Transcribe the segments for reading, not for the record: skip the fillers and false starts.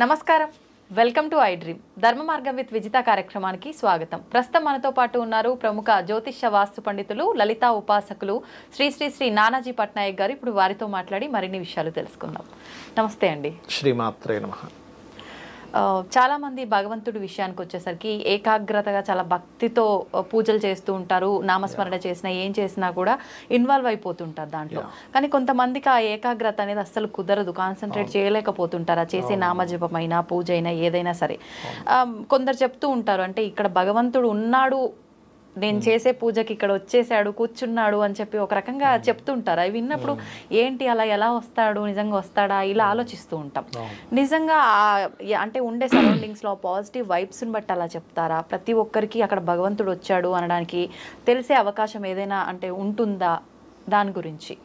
నమస్కారం, welcome to I dream. ధర్మ మార్గం విత్ విజిత కార్యక్రమానికి స్వాగతం. ప్రస్తుతం మనతో పాటు ఉన్నారు ప్రముఖ జ్యోతిష్య వాస్తు పండితులు, లలితా ఉపాసకులు శ్రీ శ్రీ శ్రీ నానాజీ పట్నాయక్ గారు. ఇప్పుడు వారితో మాట్లాడి మరిన్ని విషయాలు తెలుసుకుందాం. నమస్తే అండి. శ్రీమాత్రే నమః. చాలా మంది భగవంతుడి విషయానికి వచ్చేసరికి ఏకాగ్రతగా చాలా భక్తితో పూజలు చేస్తూ ఉంటారు. నామస్మరణ చేసినా ఏం చేసినా కూడా ఇన్వాల్వ్ అయిపోతుంటారు దాంట్లో. కానీ కొంతమందికి ఆ ఏకాగ్రత అనేది అస్సలు కుదరదు, కాన్సన్ట్రేట్ చేయలేకపోతుంటారు. చేసే నామజపమైనా పూజ అయినా ఏదైనా సరే. కొందరు చెప్తూ ఉంటారు, అంటే ఇక్కడ భగవంతుడు ఉన్నాడు, నేను చేసే పూజకి ఇక్కడ వచ్చేసాడు, కూర్చున్నాడు అని చెప్పి ఒక రకంగా చెప్తుంటారు. అవి విన్నప్పుడు ఏంటి అలా ఎలా వస్తాడు, నిజంగా వస్తాడా, ఇలా ఆలోచిస్తూ ఉంటాం. నిజంగా అంటే ఉండే సరౌండింగ్స్లో పాజిటివ్ వైబ్స్ని బట్టి అలా చెప్తారా? ప్రతి ఒక్కరికి అక్కడ భగవంతుడు వచ్చాడు అనడానికి తెలిసే అవకాశం ఏదైనా అంటే ఉంటుందా? దాని గురించి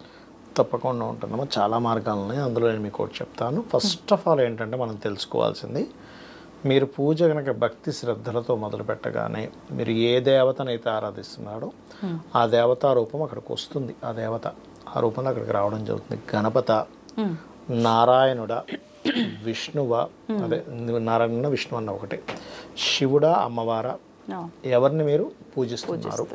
తప్పకుండా ఉంటుందమ్మా. చాలా మార్గాలు ఉన్నాయి, అందులో నేను మీకు ఒకటి చెప్తాను. ఫస్ట్ ఆఫ్ ఆల్ ఏంటంటే మనం తెలుసుకోవాల్సింది, మీరు పూజ కనుక భక్తి శ్రద్ధలతో మొదలు పెట్టగానే మీరు ఏ దేవతనైతే ఆరాధిస్తున్నాడో ఆ దేవతా రూపం అక్కడికి వస్తుంది. ఆ రూపంలో అక్కడికి రావడం జరుగుతుంది. గణపత, నారాయణుడ, విష్ణువ, అదే నారాయణ విష్ణు అన్న ఒకటే, శివుడా, అమ్మవారా, ఎవరిని మీరు పూజిస్తున్నారు?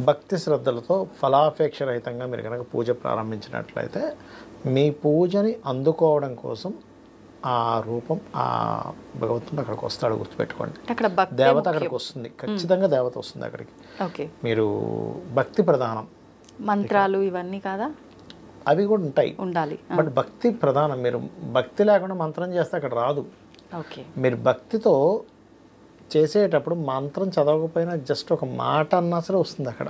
భక్తి శ్రద్ధలతో ఫలాపేక్ష రహితంగా మీరు కనుక పూజ ప్రారంభించినట్లయితే మీ పూజని అందుకోవడం కోసం ఆ రూపం, ఆ భగవంతుడు అక్కడికి వస్తాడు. గుర్తుపెట్టుకోండి, దేవత అక్కడికి వస్తుంది, ఖచ్చితంగా దేవత వస్తుంది అక్కడికి. మీరు భక్తి ప్రధానం, మంత్రాలు ఇవన్నీ కాదా? అవి కూడా ఉంటాయి, ఉండాలి. బట్ భక్తి ప్రధానం. మీరు భక్తి లేకుండా మంత్రం చేస్తే అక్కడ రాదు. మీరు భక్తితో చేసేటప్పుడు మంత్రం చదవకపోయినా జస్ట్ ఒక మాట అన్నా సరే వస్తుంది అక్కడ.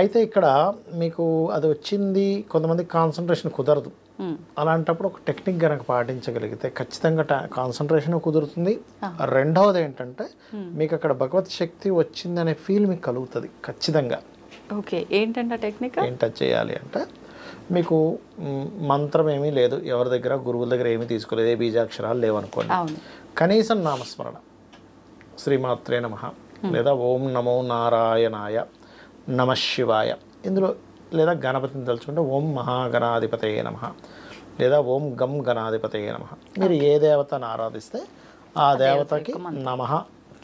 అయితే ఇక్కడ మీకు అది వచ్చింది, కొంతమంది కాన్సన్ట్రేషన్ కుదరదు. అలాంటప్పుడు ఒక టెక్నిక్ కనుక పాటించగలిగితే ఖచ్చితంగా కాన్సన్ట్రేషన్ కుదురుతుంది. రెండవది ఏంటంటే మీకు అక్కడ భగవత్ శక్తి వచ్చిందనే ఫీల్ మీకు కలుగుతుంది ఖచ్చితంగా. ఓకే, ఏంటంటే టెక్నిక్ ఏంట చేయాలి అంటే, మీకు మంత్రం ఏమీ లేదు, ఎవరి దగ్గర గురువుల దగ్గర ఏమీ తీసుకోలేదు, ఏ బీజాక్షరాలు లేవనుకోండి, కనీసం నామస్మరణ, శ్రీమాత్రే నమః, లేదా ఓం నమో నారాయణాయ, నమః శివాయ, ఇందులో లేదా గణపతిని తలుచుకుంటే ఓం మహాగణాధిపతయే నమః, లేదా ఓం గం గణాధిపతయే నమః. మీరు ఏ దేవతను ఆరాధిస్తే ఆ దేవతకి నమః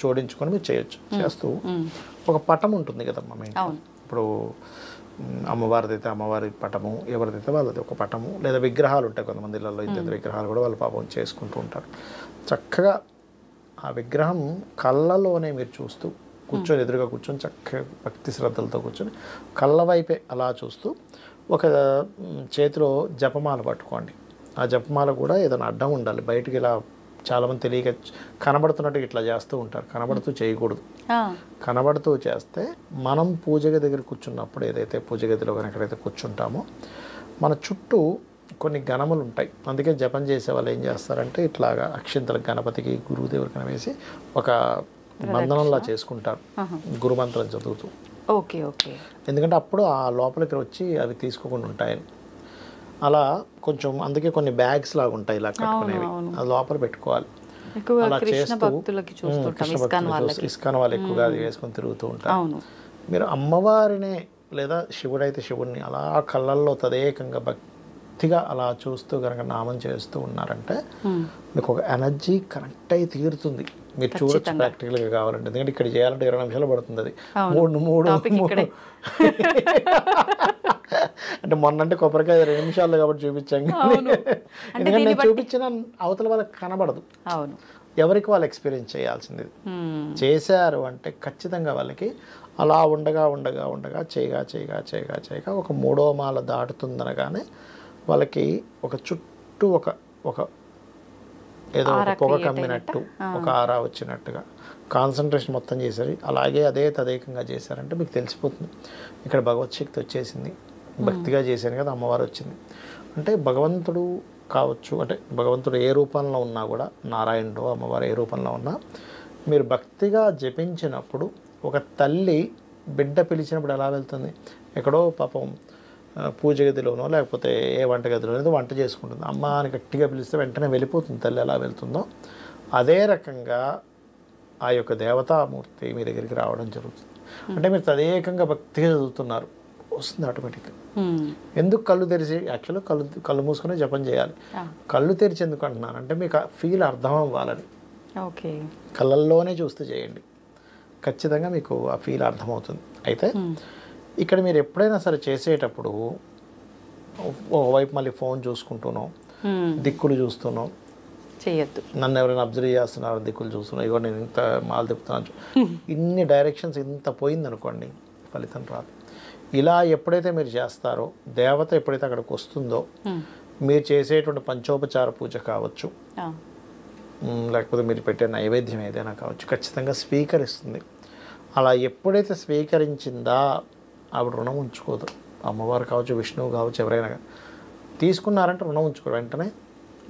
జోడించుకొని మీరు చేయొచ్చు. చేస్తూ ఒక పటం ఉంటుంది కదమ్మా మీ ఇంట్లో. ఇప్పుడు అమ్మవారిదైతే అమ్మవారి పటము, ఎవరిదైతే వాళ్ళది ఒక పటము, లేదా విగ్రహాలు ఉంటాయి కొంతమంది ఇళ్ళల్లో, ఇంత విగ్రహాలు కూడా వాళ్ళు పాపం చేసుకుంటూ ఉంటారు. చక్కగా ఆ విగ్రహం కళ్ళలోనే మీరు చూస్తూ కూర్చొని, ఎదురుగా కూర్చొని చక్కగా భక్తి శ్రద్ధలతో కూర్చొని కళ్ళ వైపే అలా చూస్తూ ఒక చేతిలో జపమాల పట్టుకోండి. ఆ జపమాల కూడా ఏదైనా అడ్డం ఉండాలి. బయటికి ఇలా చాలామంది తెలియక కనబడుతున్నట్టు ఇట్లా చేస్తూ ఉంటారు. కనబడుతూ చేయకూడదు. కనబడుతూ చేస్తే మనం పూజ గది దగ్గర కూర్చున్నప్పుడు, ఏదైతే పూజ గదిలో ఎక్కడైతే కూర్చుంటామో మన చుట్టూ కొన్ని గణములు ఉంటాయి. అందుకే జపం చేసే వాళ్ళు ఏం చేస్తారంటే ఇట్లాగా అక్షింతలకు గణపతికి గురువుదేవుడికి వేసి ఒక బంధనంలా చేసుకుంటారు గురుమంత్రం చదువుతూ. Okay okay. ఎందుకంటే అప్పుడు ఆ లోపలికి వచ్చి అవి తీసుకోకుండా ఉంటాయని. అలా కొంచెం, అందుకే కొన్ని బ్యాగ్స్ లాగా ఉంటాయి ఇలా కట్టుకునేవి, అది లోపల పెట్టుకోవాలి. అలా చేస్తూ ఇస్కాన్ వాళ్ళు ఎక్కువగా అది వేసుకొని తిరుగుతూ ఉంటారు. మీరు అమ్మవారినే లేదా శివుడైతే శివుడిని అలా కళ్ళల్లో తదేకంగా భక్తిగా అలా చూస్తూ కనుక నామం చేస్తూ ఉన్నారంటే మీకు ఒక ఎనర్జీ కనెక్ట్ అయి తీరుతుంది. మీరు చూడొచ్చు ప్రాక్టికల్గా కావాలంటే, ఎందుకంటే ఇక్కడ చేయాలంటే 20 నిమిషాలు పడుతుంది. అది మూడు అంటే మొన్నంటే కొబ్బరికాయ 2 నిమిషాల్లో కాబట్టి చూపించాం. ఎందుకంటే నేను చూపించిన అవతల వాళ్ళకి కనబడదు, ఎవరికి వాళ్ళు ఎక్స్పీరియన్స్ చేయాల్సింది. చేశారు అంటే ఖచ్చితంగా వాళ్ళకి అలా ఉండగా ఉండగా ఉండగా చేయగా ఒక 3వ మాల దాటుతుందనగానే వాళ్ళకి ఒక చుట్టూ ఒక ఏదో ఒక పొగ కమ్మినట్టు, ఒక ఆరా వచ్చినట్టుగా కాన్సన్ట్రేషన్ మొత్తం చేశారు. అలాగే అదే తదేకంగా చేశారంటే మీకు తెలిసిపోతుంది ఇక్కడ భగవత్ శక్తి వచ్చేసింది. భక్తిగా చేశాను కదా, అమ్మవారు వచ్చింది అంటే భగవంతుడు కావచ్చు. అంటే భగవంతుడు ఏ రూపంలో ఉన్నా కూడా, నారాయణుడు అమ్మవారు ఏ రూపంలో ఉన్నా, మీరు భక్తిగా జపించినప్పుడు ఒక తల్లి బిడ్డ పిలిచినప్పుడు ఎలా వెళ్తుంది, ఎక్కడో పాపం పూజ గదిలోనో లేకపోతే ఏ వంట గదిలోనో వంట చేసుకుంటుంది, అమ్మ అని గట్టిగా పిలిస్తే వెంటనే వెళ్ళిపోతుంది తల్లి. ఎలా వెళ్తుందో అదే రకంగా ఆ యొక్క దేవతామూర్తి మీ దగ్గరికి రావడం జరుగుతుంది. అంటే మీరు తదేకంగా భక్తిగా చదువుతున్నారు, వస్తుంది ఆటోమేటిక్గా. ఎందుకు కళ్ళు తెరిచి యాక్చువల్గా కళ్ళు మూసుకునే జపం చేయాలి. కళ్ళు తెరిచి ఎందుకు అంటున్నానంటే మీకు ఆ ఫీల్ అర్థం అవ్వాలని. ఓకే, కళ్ళల్లోనే చూస్తూ చేయండి, ఖచ్చితంగా మీకు ఆ ఫీల్ అర్థమవుతుంది. అయితే ఇక్కడ మీరు ఎప్పుడైనా సరే చేసేటప్పుడు ఒకవైపు మళ్ళీ ఫోన్ చూసుకుంటున్నాం, దిక్కులు చూస్తున్నాం, చేయొద్దు. నన్ను ఎవరైనా అబ్జర్వ్ చేస్తున్నారు, దిక్కులు చూస్తున్నాం, ఇగో నేను ఇంత మాలు తిప్పుతున్నాను, ఇన్ని డైరెక్షన్స్ ఇంత పోయిందనుకోండి ఫలితం రాదు. ఇలా ఎప్పుడైతే మీరు చేస్తారో, దేవత ఎప్పుడైతే అక్కడికి వస్తుందో, మీరు చేసేటువంటి పంచోపచార పూజ కావచ్చు, లేకపోతే మీరు పెట్టే నైవేద్యం ఏదైనా కావచ్చు, ఖచ్చితంగా స్వీకరిస్తుంది. అలా ఎప్పుడైతే స్వీకరించిందా ఆవిడ రుణం ఉంచుకోదు. అమ్మవారు కావచ్చు, విష్ణువు కావచ్చు, ఎవరైనా తీసుకున్నారంటే రుణం ఉంచుకోరు, వెంటనే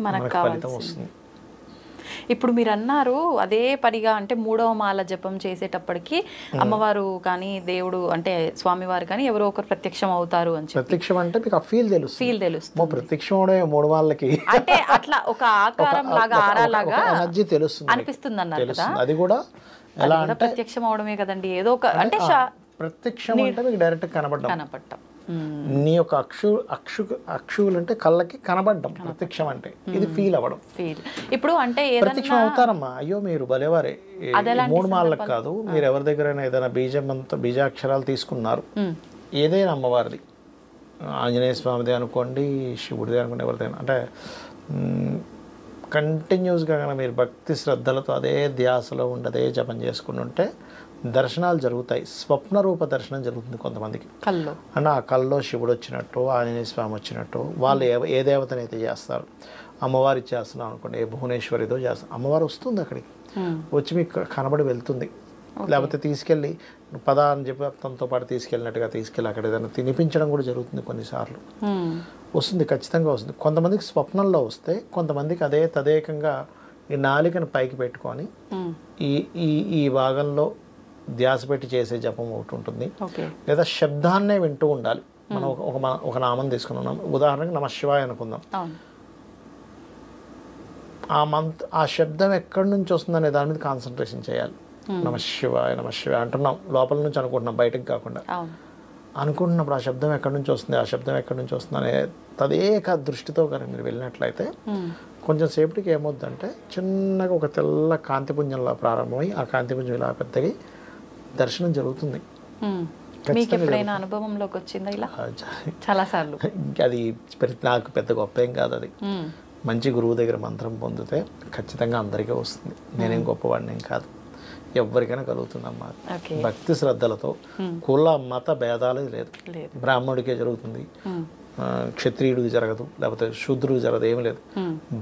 మనకు ఫలితం వస్తుంది. ఇప్పుడు మీరు అన్నారు అదే పనిగా అంటే 3వ మాల జపం చేసేటప్పటికి అమ్మవారు కానీ దేవుడు అంటే స్వామివారు కానీ ఎవరో ఒకరు ప్రత్యక్షం అవుతారు అని చెప్పి. ప్రత్యక్షం అంటే మీకు ఆ ఫీల్ తెలుస్తుంది. ప్రత్యక్షం అవడే 3 వాళ్ళకి అంటే అట్లా ఒక ఆకారం లాగా ఆరాలాగా ఎనర్జీ తెలుస్తుంది అనిపిస్తుంది అన్నారు కదా. అది కూడా ఎలా అంటే ప్రత్యక్షం అవడమే కదండి, ఏదో ఒక అంటే ప్రత్యక్షం అంటే మీకు డైరెక్ట్ కనబడ్డం. నీ యొక్క అక్షువులు అంటే కళ్ళకి కనబడ్డం ప్రత్యక్షం అంటే, ఇది ఫీల్ అవ్వడం. ఇప్పుడు అంటే ప్రత్యక్షం అవుతారమ్మా. అయ్యో మీరు భలేవారే, 3 మాలకు కాదు, మీరు ఎవరి దగ్గరైనా ఏదైనా బీజాక్షరాలు తీసుకున్నారు, ఏదైనా అమ్మవారిది, ఆంజనేయ స్వామిది అనుకోండి, శివుడిది అనుకోండి, ఎవరిదైనా అంటే కంటిన్యూస్గా కానీ మీరు భక్తి శ్రద్ధలతో అదే ధ్యాసలో ఉండదే జపం చేసుకుని ఉంటే దర్శనాలు జరుగుతాయి. స్వప్న రూప దర్శనం జరుగుతుంది కొంతమందికి. కల్లో అంటే ఆ కల్లో శివుడు వచ్చినట్టు, ఆంజనేయ స్వామి వచ్చినట్టు, వాళ్ళు ఏ దేవతనైతే చేస్తారు, అమ్మవారి చేస్తున్నాం అనుకోండి, ఏ భువనేశ్వరితో చేస్తాం, అమ్మవారు వస్తుంది అక్కడికి, వచ్చి మీకు కనబడి వెళ్తుంది. లేకపోతే తీసుకెళ్ళి పద అని చెప్పి తనతో పాటు తీసుకెళ్ళినట్టుగా తీసుకెళ్ళి అక్కడ ఏదైనా తినిపించడం కూడా జరుగుతుంది కొన్నిసార్లు. వస్తుంది, ఖచ్చితంగా వస్తుంది. కొంతమందికి స్వప్నంలో వస్తే, కొంతమందికి అదే తదేకంగా ఈ నాలికను పైకి పెట్టుకొని ఈ భాగంలో ధ్యాస పెట్టి చేసే జపం ఒకటి ఉంటుంది. లేదా శబ్దాన్నే వింటూ ఉండాలి. మనం ఒక నామం తీసుకున్నాం, ఉదాహరణకు నమశివాయ అనుకుందాం. ఆ శబ్దం ఎక్కడి నుంచి వస్తుందనే దాని మీద కాన్సన్ట్రేషన్ చేయాలి. నమశివాయ నమశివాయ అంటున్నాం, లోపల నుంచి అనుకుంటున్నాం, బయటకు కాకుండా అనుకుంటున్నప్పుడు ఆ శబ్దం ఎక్కడి నుంచి వస్తుంది, ఆ శబ్దం ఎక్కడి నుంచి వస్తుంది అనే తదేక దృష్టితో కానీ మీరు వెళ్ళినట్లయితే కొంచెం సేపటికి ఏమవుద్దంటే చిన్నగా ఒక తెల్ల కాంతిపుంజంలా ప్రారంభమై ఆ కాంతిపుంజం ఇలా పెద్దగా దర్శనం జరుగుతుంది. మీకు ఎప్పుడైనా అనుభవంలోకి వచ్చిందా ఇలా? చాలాసార్లు. అది నాకు పెద్ద గొప్ప ఏం కాదు. అది మంచి గురువు దగ్గర మంత్రం పొందితే ఖచ్చితంగా అందరికీ వస్తుంది. నేనేం గొప్పవాడిని ఏం కాదు, ఎవరికైనా కలుగుతుందమ్మా. భక్తి శ్రద్ధలతో కుల మత భేదాలు లేదు. బ్రాహ్మణుడికే జరుగుతుంది, క్షత్రియుడికి జరగదు, లేకపోతే శూద్రుడికి జరగదు, ఏమి లేదు.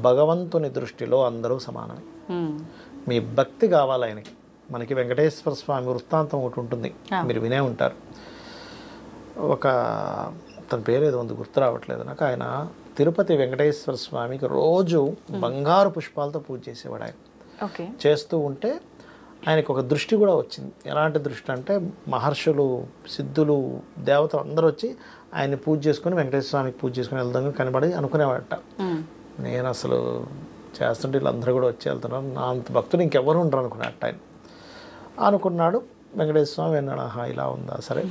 భగవంతుని దృష్టిలో అందరూ సమానమే. మీ భక్తి కావాలి ఆయనకి. మనకి వెంకటేశ్వర స్వామి వృత్తాంతం ఒకటి ఉంటుంది, మీరు వినే ఉంటారు. తన పేరు ఏదో ఉంది, గుర్తు రావట్లేదు నాకు. ఆయన తిరుపతి వెంకటేశ్వర స్వామికి రోజు బంగారు పుష్పాలతో పూజ చేసేవాడు. ఆయన చేస్తూ ఉంటే ఆయనకు ఒక దృష్టి కూడా వచ్చింది. ఎలాంటి దృష్టి అంటే మహర్షులు, సిద్ధులు, దేవతలు అందరూ వచ్చి ఆయన్ని పూజ చేసుకుని వెంకటేశ్వర స్వామికి పూజ చేసుకుని వెళ్దాం కనబడి అనుకునేవాడట. నేను అసలు చేస్తుంటే వీళ్ళందరూ కూడా వచ్చి వెళ్తున్నారు, నా అంత భక్తులు ఇంకెవరు ఉండరు అనుకున్నట్టు ఆయన అనుకున్నాడు. వెంకటేశ్వర స్వామి విన్నాడు, ఆహా ఇలా ఉందా, సరే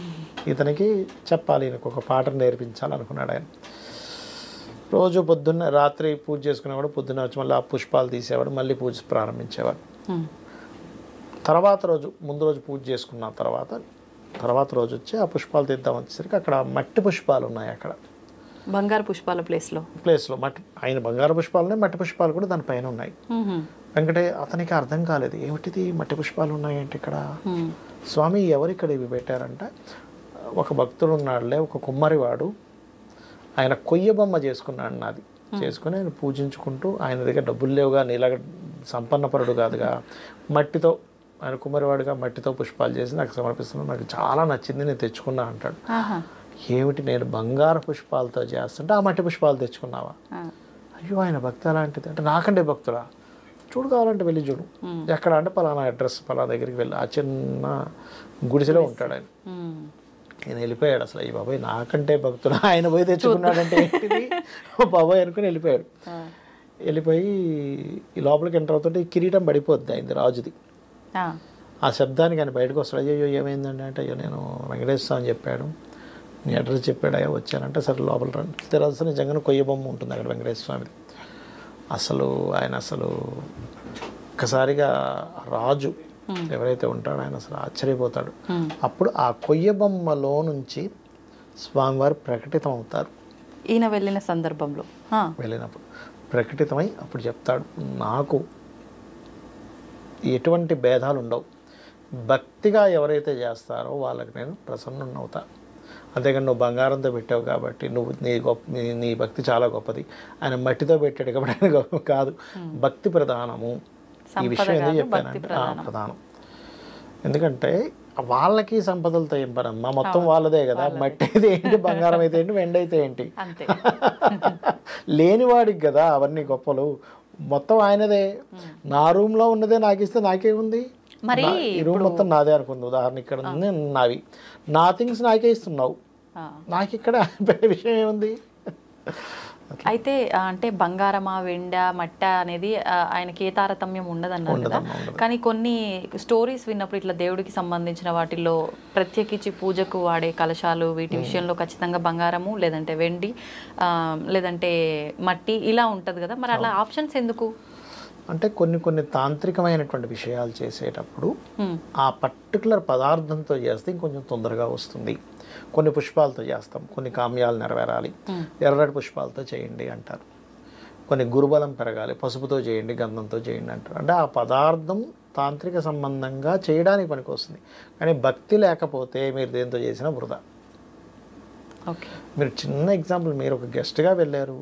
ఇతనికి చెప్పాలి, ఈయనకు ఒక పాటను నేర్పించాలి అనుకున్నాడు. ఆయన రోజు పొద్దున్న రాత్రి పూజ చేసుకునేవాడు, పొద్దున్న వచ్చి మళ్ళీ ఆ పుష్పాలు తీసేవాడు, మళ్ళీ పూజ ప్రారంభించేవాడు. తర్వాత రోజు ముందు రోజు పూజ చేసుకున్న తర్వాత రోజు వచ్చి ఆ పుష్పాలు తీద్దాం వచ్చేసరికి అక్కడ మట్టి పుష్పాలు ఉన్నాయి. అక్కడ బంగారు పుష్పాల ప్లేస్లో మట్టి, ఆయన బంగారు పుష్పాలు ఉన్నాయి, మట్టి పుష్పాలు కూడా దానిపైన ఉన్నాయి. అతనికి అర్థం కాలేదు, ఏమిటిది మట్టి పుష్పాలు ఉన్నాయంటే ఇక్కడ. స్వామి ఎవరిక్కడ ఇవి పెట్టారంటే, ఒక భక్తుడు ఉన్నాడులే, ఒక కుమ్మరివాడు, ఆయన కొయ్య బొమ్మ చేసుకున్నాడు నాది, చేసుకుని ఆయన పూజించుకుంటూ, ఆయన దగ్గర డబ్బులు లేవుగా, నీలాగా సంపన్నపరుడు కాదుగా, మట్టితో, ఆయన కుమ్మరివాడుగా మట్టితో పుష్పాలు చేసి నాకు సమర్పిస్తున్నాను, నాకు చాలా నచ్చింది, నేను తెచ్చుకున్నా అంటాడు. ఏమిటి, నేను బంగారు పుష్పాలతో చేస్తుంటే ఆ మట్టి పుష్పాలు తెచ్చుకున్నావా? అయ్యో ఆయన భక్తి అలాంటిది అంటే, నాకంటే భక్తుడా, చూడు కావాలంటే వెళ్ళి చూడు, ఎక్కడ అంటే పలానా అడ్రస్, పలానా దగ్గరికి వెళ్ళి, ఆ చిన్న గుడిసెలో ఉంటాడు ఆయన. ఆయన వెళ్ళిపోయాడు. అసలు ఈ బాబాయ్ నాకంటే భక్తుడు, ఆయన పోయి తెచ్చుకున్నాడంటే ఏంటిది బాబాయ్ అనుకుని వెళ్ళిపోయాడు. వెళ్ళిపోయి ఈ లోపలికి ఎంటర్ అవుతుంటే ఈ కిరీటం పడిపోద్ది ఆయనది, రాజుది. ఆ శబ్దానికి ఆయన బయటకు వస్తాడు. అయ్యో ఏమైందండి అంటే, అయ్యో నేను వెంకటేశ్వర స్వామి చెప్పాడు, నీ అడ్రస్ చెప్పాడయా వచ్చానంటే సరే లోపల రండి. తెరల్సి నిజంగానే కొయ్య బొమ్మ ఉంటుంది అక్కడ వెంకటేశ్వర స్వామిది. అసలు ఆయన అసలు ఒక్కసారిగా రాజు ఎవరైతే ఉంటాడో ఆయన అసలు ఆశ్చర్యపోతాడు. అప్పుడు ఆ కొయ్య బొమ్మలో నుంచి స్వామివారు ప్రకటితం అవుతారు. ఈయన వెళ్ళిన సందర్భంలో వెళ్ళినప్పుడు ప్రకటితమై అప్పుడు చెప్తాడు, నాకు ఎటువంటి భేదాలు ఉండవు, భక్తిగా ఎవరైతే చేస్తారో వాళ్ళకి నేను ప్రసన్నున్నవుతా. అంతేకాని నువ్వు బంగారంతో పెట్టావు కాబట్టి నువ్వు నీ భక్తి చాలా గొప్పది, ఆయన మట్టితో పెట్టాడు కాబట్టి ఆయన గొప్ప కాదు, భక్తి ప్రధానము. ఈ విషయం ఎందుకు చెప్పానంటే ప్రధానం. ఎందుకంటే వాళ్ళకి సంపదలతో ఏం పనమ్మా, మొత్తం వాళ్ళదే కదా. మట్టి అయితే ఏంటి, బంగారం అయితే ఏంటి, వెండి అయితే ఏంటి, లేనివాడికి కదా అవన్నీ గొప్పలు. మొత్తం ఆయనదే. నా రూమ్లో ఉన్నదే నాకు ఇస్తే నాకేముంది, ఈ రూమ్ మొత్తం నాదే అనుకుంది. ఉదాహరణ ఇక్కడ నావి, నా థింగ్స్ నాకే ఇస్తున్నావు, నాకు ఇక్కడ విషయం ఏముంది. అయితే అంటే బంగారమా వెండ మట్ట అనేది ఆయనకి ఏ తారతమ్యం ఉండదన్నారు కదా. కానీ కొన్ని స్టోరీస్ విన్నప్పుడు ఇట్లా దేవుడికి సంబంధించిన వాటిల్లో ప్రత్యేకించి పూజకు వాడే కలశాలు వీటి విషయంలో ఖచ్చితంగా బంగారము లేదంటే వెండి లేదంటే మట్టి ఇలా ఉంటుంది కదా. మరి అలా ఆప్షన్స్ ఎందుకు? అంటే కొన్ని తాంత్రికమైనటువంటి విషయాలు చేసేటప్పుడు ఆ పర్టికులర్ పదార్థంతో చేస్తే ఇంకొంచెం తొందరగా వస్తుంది. కొన్ని పుష్పాలతో చేస్తాం, కొన్ని కామ్యాలు నెరవేరాలి, ఎర్రటి పుష్పాలతో చేయండి అంటారు. కొన్ని గురుబలం పెరగాలి, పసుపుతో చేయండి, గంధంతో చేయండి అంటారు. అంటే ఆ పదార్థం తాంత్రిక సంబంధంగా చేయడానికి పనికి వస్తుంది. కానీ భక్తి లేకపోతే మీరు దేంతో చేసినా వృధా. మీరు చిన్న ఎగ్జాంపుల్, మీరు ఒక గెస్ట్గా వెళ్ళారు,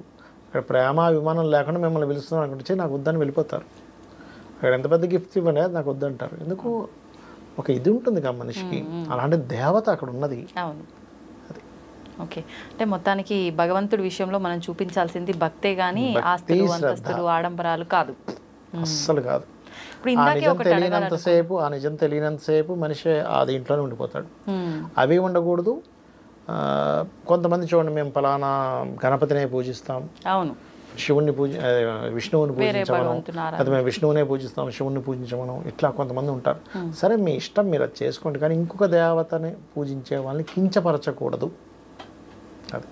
అక్కడ ప్రేమ విమానం లేకుండా మిమ్మల్ని పిలుస్తున్నాను అనుకుంటే నాకు వద్దని వెళ్ళిపోతారు. అక్కడ ఎంత పెద్ద గిఫ్ట్ ఇవ్వండి అది నాకు వద్దంటారు. ఎందుకు, ఒక ఇది ఉంటుంది కదా మనిషికి, అలాంటి దేవత అక్కడ ఉన్నది. అది ఓకే. అంటే మొత్తానికి భగవంతుడి విషయంలో మనం చూపించాల్సింది భక్తే గానీ ఆస్తులు అంతస్తులు ఆడంబరాలు కాదు, అస్సలు కాదు. ఆ నిజం తెలియనంతసేపు మనిషి ఆ దీంట్లోనే ఉండిపోతాడు. అవి ఉండకూడదు. కొంతమంది చూడండి, మేము ఫలానా గణపతినే పూజిస్తాం, అవును, శివుణ్ణి విష్ణువుని పూజించమనం, అది మేము విష్ణువునే పూజిస్తాం, శివుణ్ణి పూజించమనం, ఇట్లా కొంతమంది ఉంటారు. సరే మీ ఇష్టం, మీరు అది చేసుకోండి. కానీ ఇంకొక దేవతని పూజించే వాళ్ళని కించపరచకూడదు. అది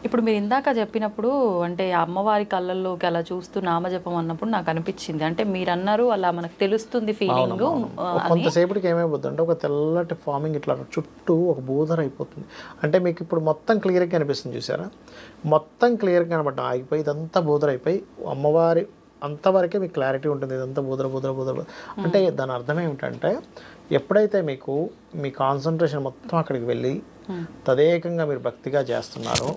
ఇప్పుడు మీరు ఇందాక చెప్పినప్పుడు అంటే అమ్మవారి కళ్ళల్లోకి అలా చూస్తూ నామజపం అన్నప్పుడు నాకు అనిపించింది, అంటే మీరు అన్నారు అలా మనకు తెలుస్తుంది ఫీలింగ్. కొంతసేపటికి ఏమైపోతుంది అంటే ఒక తెల్లటి ఫార్మింగ్ ఇట్లా చుట్టూ ఒక బూదర్ అయిపోతుంది. అంటే మీకు ఇప్పుడు మొత్తం క్లియర్గా కనిపిస్తుంది చూసారా, మొత్తం క్లియర్గా కనబడ్డా ఆగిపోయి ఇదంతా బూదర్ అయిపోయి అమ్మవారి అంతవరకే మీకు క్లారిటీ ఉంటుంది. ఇదంతా బూదర. అంటే దాని అర్థం ఏమిటంటే ఎప్పుడైతే మీకు మీ కాన్సన్ట్రేషన్ మొత్తం అక్కడికి వెళ్ళి తదేకంగా మీరు భక్తిగా చేస్తున్నారో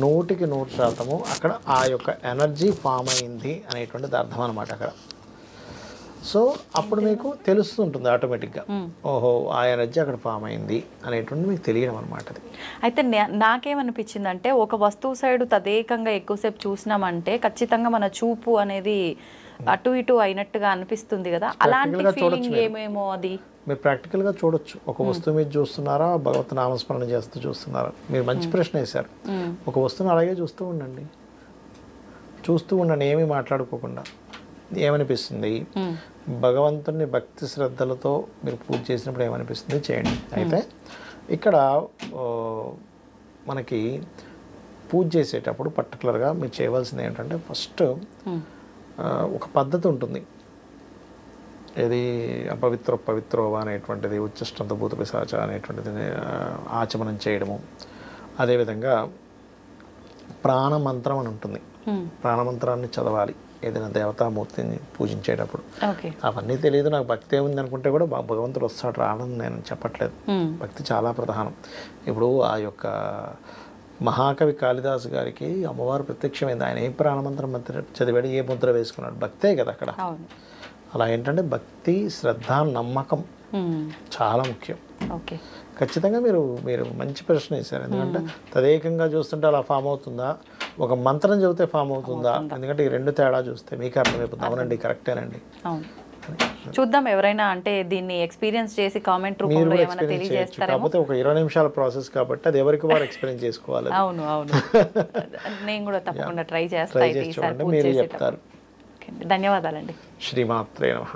100% అక్కడ ఆ యొక్క ఎనర్జీ ఫామ్ అయింది అనేటువంటిది అర్థం అనమాట అక్కడ. సో అప్పుడు మీకు తెలుస్తుంటుంది ఆటోమేటిక్గా, ఓహో ఆ ఎనర్జీ అక్కడ ఫామ్ అయింది అనేటువంటి మీకు తెలియడం అనమాట. అయితే నాకేమనిపించింది అంటే ఒక వస్తువు సైడ్ తదేకంగా ఎక్కువసేపు చూసినామంటే ఖచ్చితంగా మన చూపు అనేది అటు ఇటు అయినట్టుగా అనిపిస్తుంది కదా, అలాంటి ఫీలింగ్ ఏమేమో అది మీరు ప్రాక్టికల్గా చూడొచ్చు. ఒక వస్తువు మీద చూస్తున్నారా, భగవత్ నామస్మరణ చేస్తూ చూస్తున్నారా? మీరు మంచి ప్రశ్న వేశారు. ఒక వస్తువుని అలాగే చూస్తూ ఉండండి, ఏమీ మాట్లాడుకోకుండా. ఏమనిపిస్తుంది, భగవంతుని భక్తి శ్రద్ధలతో మీరు పూజ చేసినప్పుడు ఏమనిపిస్తుంది చేయండి. అయితే ఇక్కడ మనకి పూజ చేసేటప్పుడు పర్టికులర్గా మీరు చేయవలసింది ఏంటంటే ఫస్ట్ ఒక పద్ధతి ఉంటుంది. ఇది పవిత్రోవా అనేటువంటిది, ఉచ్చష్టంత భూత పిశాచ అనేటువంటిది ఆచమనం చేయడము. అదేవిధంగా ప్రాణమంత్రం అని ఉంటుంది, ప్రాణమంత్రాన్ని చదవాలి ఏదైనా దేవతామూర్తిని పూజించేటప్పుడు. అవన్నీ తెలియదు, నాకు భక్తి ఏముంది అనుకుంటే కూడా భగవంతుడు వస్తాడు, రావడం నేను చెప్పట్లేదు. భక్తి చాలా ప్రధానం. ఇప్పుడు ఆ యొక్క మహాకవి కాళిదాసు గారికి అమ్మవారు ప్రత్యక్షమైంది. ఆయన ఏ ప్రాణమంత్రం చదివాడు, ఏ ముద్ర వేసుకున్నాడు, భక్తే కదా అక్కడ. అలా ఏంటంటే భక్తి, శ్రద్ధ, నమ్మకం చాలా ముఖ్యం. ఖచ్చితంగా మీరు మంచి ప్రశ్న వేశారు. ఎందుకంటే తదేకంగా చూస్తుంటే అలా ఫామ్ అవుతుందా, ఒక మంత్రం చదివితే ఫామ్ అవుతుందా? ఎందుకంటే ఈ రెండు తేడా చూస్తే మీకు అర్థమైపోతుంది. అవునండి, కరెక్టేనండి. చూద్దాం, ఎవరైనా అంటే దీన్ని ఎక్స్పీరియన్స్ చేసి కామెంట్ రూపంలో ఏమైనా తెలియజేస్తారేమో. కాకపోతే ఒక 20 నిమిషాల ప్రాసెస్ కాబట్టి అది ఎవరికి వారు ఎక్స్పీరియన్స్ చేసుకోవాలి. అవును నేను కూడా తప్పకుండా ట్రై చేస్తాను. మీరు చెప్తారు. ధన్యవాదాలండి. శ్రీమాత్రే నమః.